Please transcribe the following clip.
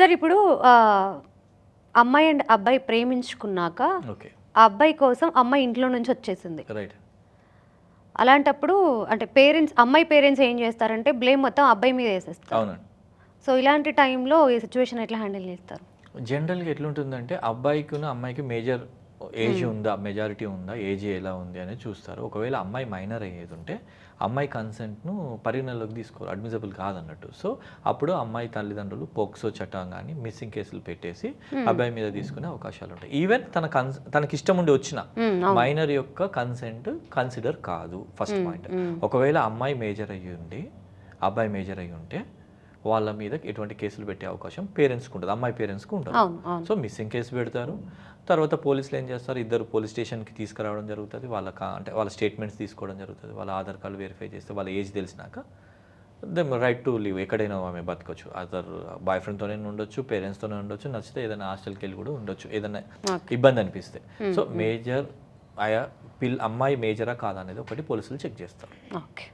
Sir ఇప్పుడు అమ్మాయి and అబ్బాయి ప్రేమించుకున్నాక ఓకే. ఆ అబ్బాయి కోసం అమ్మాయి ఇంట్లో నుంచి వచ్చేసింది. రైట్. అలాంటప్పుడు అంటే అమ్మాయి పేరెంట్స్ ఏం చేస్తారంటే బ్లేమ్ మొత్తం అబ్బాయి మీద వేసేస్తారు. అవునండి. సో ఇలాంటి టైంలో ఈ సిచ్యువేషన్ ఎట్లా హ్యాండిల్ చేస్తారు? జనరల్‌గా ఎట్లుంటుందంటే అబ్బాయికిను, అమ్మాయికి మేజర్ ఏజ్ ఉందా, మెజారిటీ ఉందా, ఏజ్ ఎలా ఉంది అనేది చూస్తారు. ఒకవేళ అమ్మాయి మైనర్ అయ్యేదుంటే అమ్మాయి కన్సెంట్‌ను పరిగణనలోకి తీసుకోరు. అడ్మిసిబుల్ కాదన్నట్టు. సో, అప్పుడు అమ్మాయి తల్లిదండ్రులు పోక్సో చట్టం గాని, మిస్సింగ్ కేసులు పెట్టేసి అబ్బాయి మీద తీసుకునే అవకాశాలుంటాయి. ఈవెన్ తనకిష్టం ఉండి వచ్చిన మైనర్ యొక్క కన్సెంట్ కన్సిడర్ కాదు ఫస్ట్ పాయింట్. ఒకవేళ అమ్మాయి మేజర్ అయ్యి ఉండి, అబ్బాయి మేజర్ అయ్యి ఉంటే వాళ్ళ మీద ఎటువంటి కేసులు పెట్టే అవకాశం పేరెంట్స్కి ఉంటుంది, అమ్మాయి పేరెంట్స్కి ఉంటుంది. సో మిస్సింగ్ కేసు పెడతారు. తర్వాత పోలీసులు ఏం చేస్తారు, ఇద్దరు పోలీస్ స్టేషన్కి తీసుకురావడం జరుగుతుంది. అంటే వాళ్ళ స్టేట్మెంట్స్ తీసుకోవడం జరుగుతుంది. వాళ్ళ ఆధార్ కార్డు వెరిఫై చేస్తే వాళ్ళ ఏజ్ తెలిసినాక రైట్ టు లీవ్, ఎక్కడైనా ఆమె బతకచ్చు. అదర్ బాయ్ ఫ్రెండ్తోనే ఉండొచ్చు, పేరెంట్స్తోనే ఉండొచ్చు, నచ్చితే ఏదైనా హాస్టల్కి వెళ్ళి కూడా ఉండొచ్చు, ఏదైనా ఇబ్బంది అనిపిస్తే. సో మేజర్ అమ్మాయి మేజరా కాదా అనేది ఒకటి పోలీసులు చెక్ చేస్తారు. ఓకే.